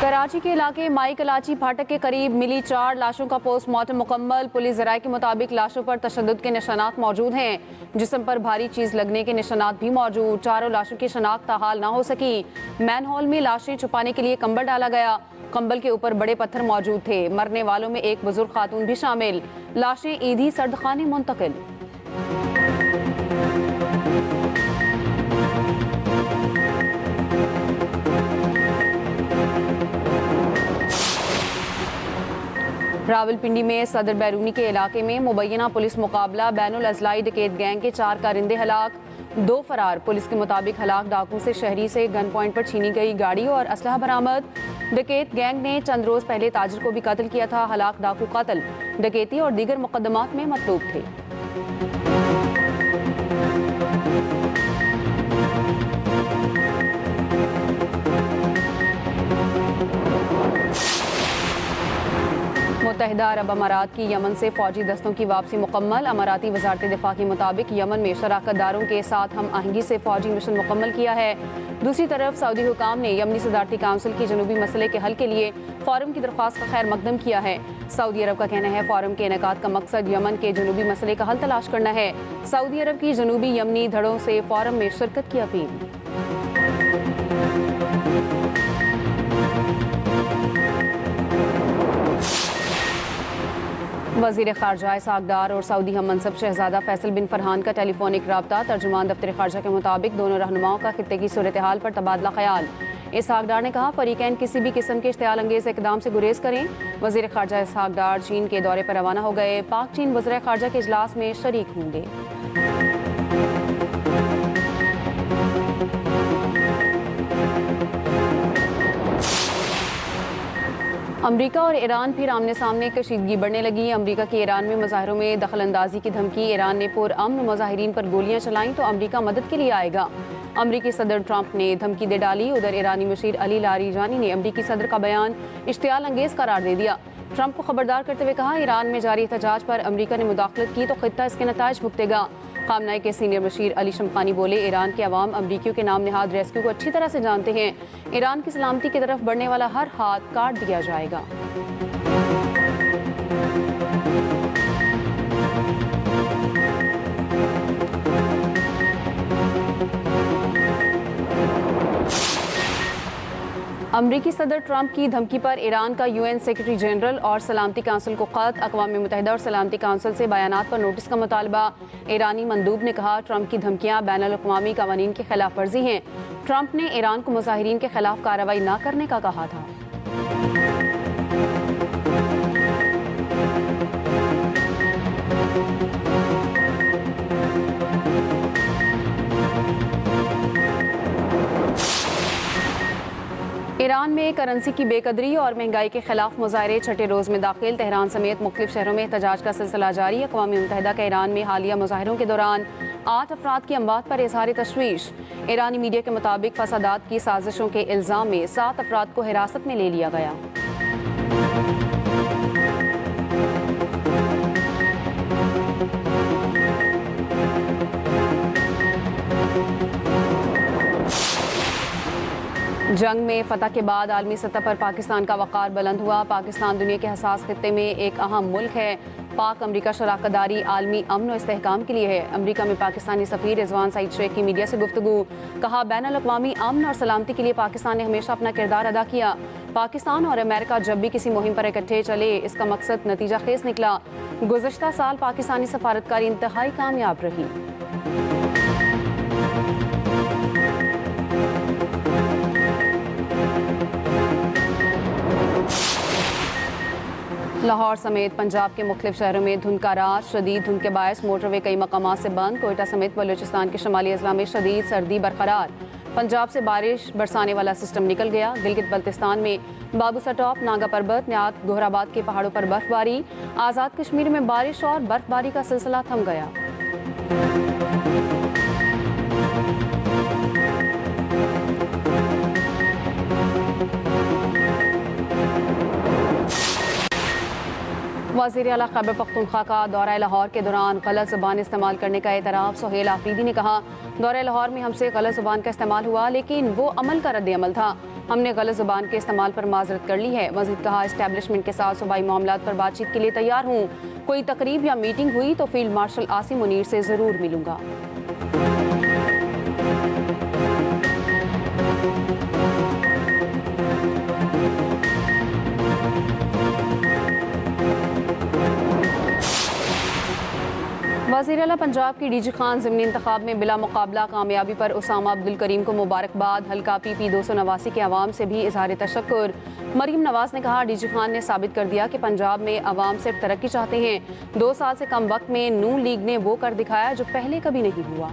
कराची के इलाके माई कलाची फाटक के करीब मिली 4 लाशों का पोस्टमार्टम मुकम्मल। पुलिस ज़राए के मुताबिक लाशों पर तशद्दुद के निशानात मौजूद हैं। जिस्म पर भारी चीज़ लगने के निशानात भी मौजूद। चारों लाशों की शनाख्त ताहाल ना हो सकी। मैन हॉल में लाशें छुपाने के लिए कंबल डाला गया। कंबल के ऊपर बड़े पत्थर मौजूद थे। मरने वालों में एक बुजुर्ग खातून भी शामिल। लाशें ईदी सर्दखाने मुंतकिल। रावलपिंडी में सदर बैरूनी के इलाके में मुबैना पुलिस मुकाबला। बैनुल अजलाई डकैत गैंग के 4 कारिंदे हलाक, 2 फरार। पुलिस के मुताबिक हलाक डाकू से शहरी से गन पॉइंट पर छीनी गई गाड़ी और असलहा बरामद। डकैत गैंग ने चंद रोज पहले ताजिर को भी कत्ल किया था। हलाक डाकू कत्ल, डकैती और दीगर मुकदमात में मतलूब थे। मुत्तहिदा अरब अमारात की यमन से फौजी दस्तों की वापसी मुकम्मल। अमाराती वजारत दिफा के मुताबिक यमन में शराकतदारों के साथ हम आहंगी से फौजी मिशन मुकम्मल किया है। दूसरी तरफ सऊदी हुकाम ने यमनी सदारती काउंसिल की जनूबी मसले के हल के लिए फोरम की दरख्वास्त का खैर मकदम किया है। सऊदी अरब का कहना है फोरम के इनेकाद का मकसद यमन के जनूबी मसले का हल तलाश करना है। सऊदी अरब की जनूबी यमनी धड़ों से फोरम में शिरकत की अपील। वज़ीर ख़ारजा इसहाक़ डार और सऊदी हम मनसब शहजादा फैसल बिन फरहान का टेलीफोनिक रब्ता। तर्जुमान दफ्तर ख़ारजा के मुताबिक दोनों रहनुमाओं का खित्ते की सूरत हाल पर तबादला ख्याल। इसहाक़ डार ने कहा फ़रीक़ैन किसी भी किस्म के इश्तियाल अंगेज़ इक़दाम से गुरेज करें। वज़ीर ख़ारजा इसहाक़ डार चीन के दौरे पर रवाना हो गए। पाक चीन वज़ीर ख़ारजा के इजलास में शरीक होंगे। अमरीका और ईरान फिर आमने सामने कशीदगी बढ़ने लगी। अमरीका की ईरान में मुजाहरों में दखल अंदाजी की धमकी। ईरान ने पुरअमन मुजाहिरीन पर गोलियां चलाईं तो अमरीका मदद के लिए आएगा। अमरीकी सदर ट्रंप ने धमकी दे डाली। उधर ईरानी मशीर अली लारीजानी ने अमरीकी सदर का बयान इश्तियाल अंगेज करार दे दिया। ट्रंप को खबरदार करते हुए कहा, ईरान में जारी एहतजाज पर अमरीका ने मुदाखलत की तो खित्ता इसके नताइज भुगतेगा। खामनाई के सीनियर मशीर अली शमखानी बोले, ईरान के अवाम अमरीकियों के नाम निहाद रेस्क्यू को अच्छी तरह से जानते हैं। ईरान की सलामती की तरफ बढ़ने वाला हर हाथ काट दिया जाएगा। अमरीकी सदर ट्रंप की धमकी पर ईरान का यूएन सेक्रेटरी जनरल और सलामती काउंसिल को खत। अक़वाम मुत्तहिदा और सलामती काउंसिल से बयानात पर नोटिस का मुतालबा। ईरानी मंदूब ने कहा, ट्रंप की धमकियां बैनुल अक़वामी क़वानीन की खिलाफ वर्जी हैं। ट्रंप ने ईरान को मुजाहिरीन के खिलाफ कार्रवाई न करने का कहा था। ईरान में करेंसी की बेकदरी और महंगाई के खिलाफ मुजाहरे छठे रोज में दाखिल। तेहरान समेत मुख्तलिफ शहरों में एहतजाज का सिलसिला जारी। अक़वाम मुत्तहिदा के ईरान में हालिया मुजाहरों के दौरान 8 अफराद की अमवात पर इज़हार तशवीश। ईरानी मीडिया के मुताबिक फसादात की साजिशों के इल्ज़ाम में 7 अफराद को हिरासत में ले लिया गया। जंग में फतह के बाद आलमी सतह पर पाकिस्तान का वक़ार बुलंद हुआ। पाकिस्तान दुनिया के हसास खित्ते में एक अहम मुल्क है। पाक अमरीका शराकतदारी आलमी अमन और इस्तेहकाम के लिए है। अमरीका में पाकिस्तानी सफ़ीर रिजवान सईद शेख की मीडिया से गुफ्तगू। कहा, बैनुल अक़वामी अमन और सलामती के लिए पाकिस्तान ने हमेशा अपना किरदार अदा किया। पाकिस्तान और अमेरिका जब भी किसी मुहिम पर इकट्ठे चले, इसका मकसद नतीजा खेज निकला। गुज़श्ता साल पाकिस्तानी सफारतकारी इंतहाई कामयाब रही। लाहौर समेत पंजाब के मुख्तलिफ शहरों में धुंध का राज। शदीद धुंध के बायस मोटरवे कई मकामात से बंद। कोयटा समेत बलूचिस्तान के शमाली अजला में शदीद सर्दी बरकरार। पंजाब से बारिश बरसाने वाला सिस्टम निकल गया। गिलगित बल्तिस्तान में बाबूसा टॉप, नागा पर्बत, न्यात, गोहराबाद के पहाड़ों पर बर्फबारी। आज़ाद कश्मीर में बारिश और बर्फबारी का सिलसिला थम गया। वज़ीर आला खैबर पख्तूनख्वा का दौरा लाहौर के दौरान गलत ज़ुबान इस्तेमाल करने का एतराफ़। सुहेल आफरीदी ने कहा, दौरा लाहौर में हमसे गलत ज़ुबान का इस्तेमाल हुआ, लेकिन वो अमल का रद्द अमल था। हमने गलत ज़ुबान के इस्तेमाल पर माजरत कर ली है। मज़ीद कहा, इस्टेब्लिशमेंट के साथ सूबाई मामलात पर बातचीत के लिए तैयार हूँ। कोई तकरीब या मीटिंग हुई तो फील्ड मार्शल आसिम मुनीर से ज़रूर मिलूंगा। वज़ीर आला पंजाब की डीजी खान ज़िमनी इंतखाब में बिला मुकाबला कामयाबी पर उसामा अब्दुल करीम को मुबारकबाद। हल्का PP 289 के अवाम से भी इज़हार तशक्कुर। मरीम नवाज ने कहा, डीजी खान ने साबित कर दिया कि पंजाब में अवाम सिर्फ तरक्की चाहते हैं। 2 साल से कम वक्त में नून लीग ने वो कर दिखाया जो पहले कभी नहीं हुआ।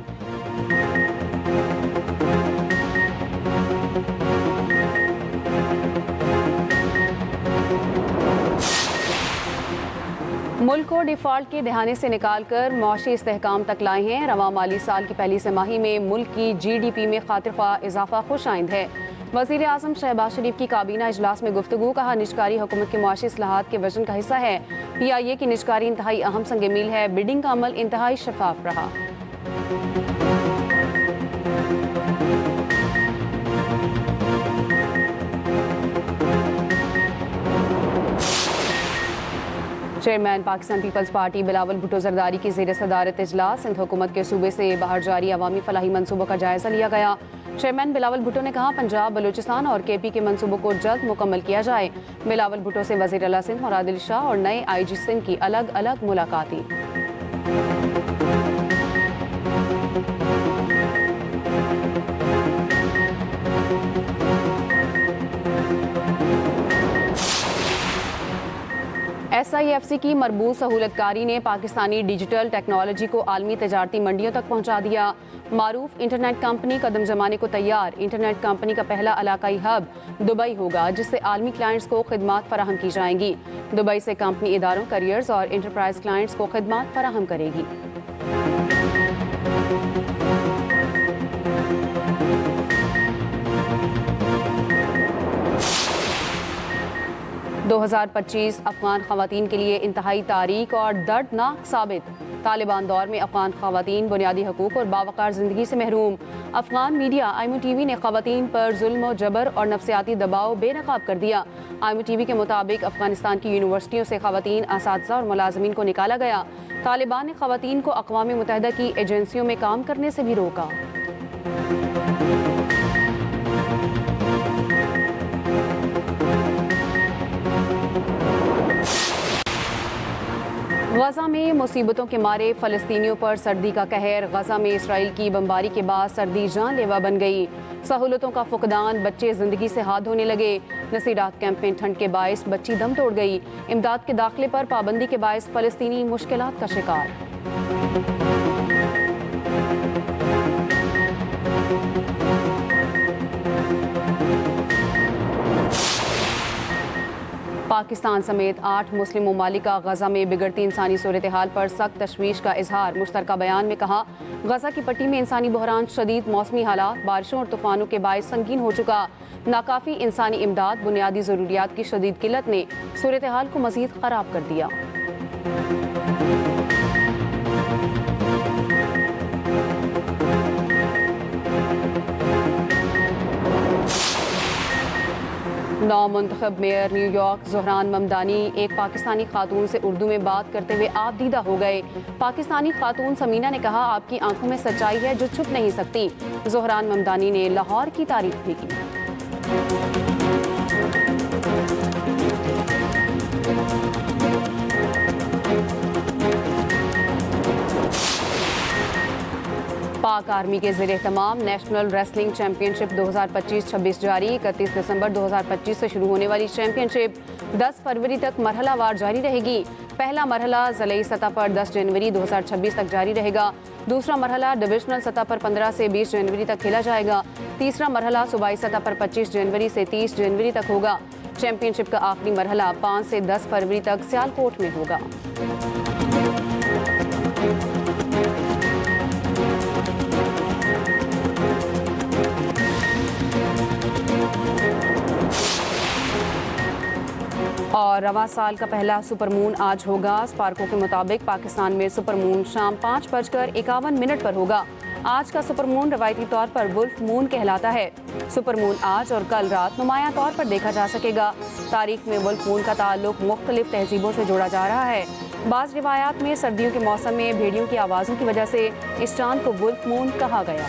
मुल्क को डिफ़ॉल्ट के दहाने से निकालकर मुआशी इस्तेहकाम तक लाए हैं। रवां माली साल की पहली तिमाही में मुल्क की GDP में खातिरख्वाह इजाफा खुश आइंद है। वज़ीर आज़म शहबाज शरीफ की काबीना इजलास में गुफ्तगू। कहा, निजकारी हुकूमत के मुआशी इस्लाहात के वजन का हिस्सा है। PIA की निजकारी इंतहाई अहम संग मील है। बिडिंग का अमल इंतहाई शफाफ रहा। चेयरमैन पाकिस्तान पीपल्स पार्टी बिलावल भुट्टो जरदारी की ज़ेर सदारत इजलास। सिंध हुकूमत के सूबे से बाहर जारी अवामी फलाही मनसूबों का जायजा लिया गया। चेयरमैन बिलावल भुट्टो ने कहा, पंजाब, बलूचिस्तान और KP के मनसूबों को जल्द मुकम्मल किया जाए। बिलावल भुट्टो से वज़ीर आला सिंध मुरादिल शाह और नए IG सिंध की अलग अलग मुलाकातें। SIFC की मरबूत सहूलतकारी ने पाकिस्तानी डिजिटल टेक्नोलॉजी को आलमी तजारती मंडियों तक पहुंचा दिया। मारूफ इंटरनेट कंपनी कदम जमाने को तैयार। इंटरनेट कंपनी का पहला इलाकाई हब दुबई होगा, जिससे आलमी क्लाइंट्स को खिदमात फराहम की जाएंगी। दुबई से कंपनी इदारों, करियर्स और इंटरप्राइज क्लाइंट्स को खिदमात फराहम करेगी। 2025 अफगान खवातीन के लिए इंतहाई तारीख और दर्दनाक साबित। तालिबान दौर में अफगान खवातीन बुनियादी हकूक और बावकार ज़िंदगी से महरूम। अफगान मीडिया IMTV ने खवातीन पर जुल्म, जबर और नफ्सियाती दबाव बेनकाब कर दिया। IMTV के मुताबिक अफगानिस्तान की यूनिवर्सिटियों से खवातीन, असातिज़ा और मुलाजमीन को निकाला गया। तालिबान ने खवातीन को अक़वाम मुत्तहिदा की एजेंसियों में काम करने से भी रोका। गजा में मुसीबतों के मारे फ़लस्तीनियों पर सर्दी का कहर। गजा में इसराइल की बमबारी के बाद सर्दी जानलेवा बन गई। सहूलतों का फुकदान, बच्चे ज़िंदगी से हाथ धोने लगे। नसीरात कैंप में ठंड के बायस बच्ची दम तोड़ गई। इमदाद के दाखिले पर पाबंदी के बायस फ़लस्तीनी मुश्किलात का शिकार। पाकिस्तान समेत 8 मुस्लिम ममालिक का गजा में बिगड़ती इंसानी सूरत हाल पर सख्त तशवीश का इजहार। मुश्तरका बयान में कहा, गजा की पट्टी में इंसानी बहरान, शदीद मौसमी हालात, बारिशों और तूफानों के बायस संगीन हो चुका। नाकाफी इंसानी इमदाद, बुनियादी ज़रूरियात की शदीद किल्लत ने सूरत हाल को मज़ीद ख़राब कर दिया। नौमुंतखब मेयर न्यूयॉर्क ज़ोहरान ममदानी एक पाकिस्तानी खातून से उर्दू में बात करते हुए आप दीदा हो गए। पाकिस्तानी खातून समीना ने कहा, आपकी आंखों में सच्चाई है जो छुप नहीं सकती। ज़ोहरान ममदानी ने लाहौर की तारीफ भी की। पाक आर्मी के ज़ेरे तमाम नेशनल रेसलिंग चैंपियनशिप 2025-26 जारी। 31 दिसंबर 2025 से शुरू होने वाली चैंपियनशिप 10 फरवरी तक मरहलावार जारी रहेगी। पहला मरहला ज़िले सतह पर 10 जनवरी 2026 तक जारी रहेगा। दूसरा मरहला डिविजनल सतह पर 15 से 20 जनवरी तक खेला जाएगा। तीसरा मरहला सूबाई सतह पर 25 जनवरी से 30 जनवरी तक होगा। चैंपियनशिप का आखिरी मरहला 5 से 10 फरवरी तक सियालकोट में होगा। और रवा साल का पहला सुपरमून आज होगा। स्पार्को के मुताबिक पाकिस्तान में सुपरमून शाम 5:51 पर होगा। आज का सुपरमून रवायती तौर पर वुल्फ मून कहलाता है। सुपरमून आज और कल रात नुमायां तौर पर देखा जा सकेगा। तारीख में वुल्फ मून का ताल्लुक मुख्तलिफ तहजीबों से जोड़ा जा रहा है। बाज़ रिवायात में सर्दियों के मौसम में भेड़ियों की आवाज़ों की वजह से इस चांद को वुल्फ मून कहा गया।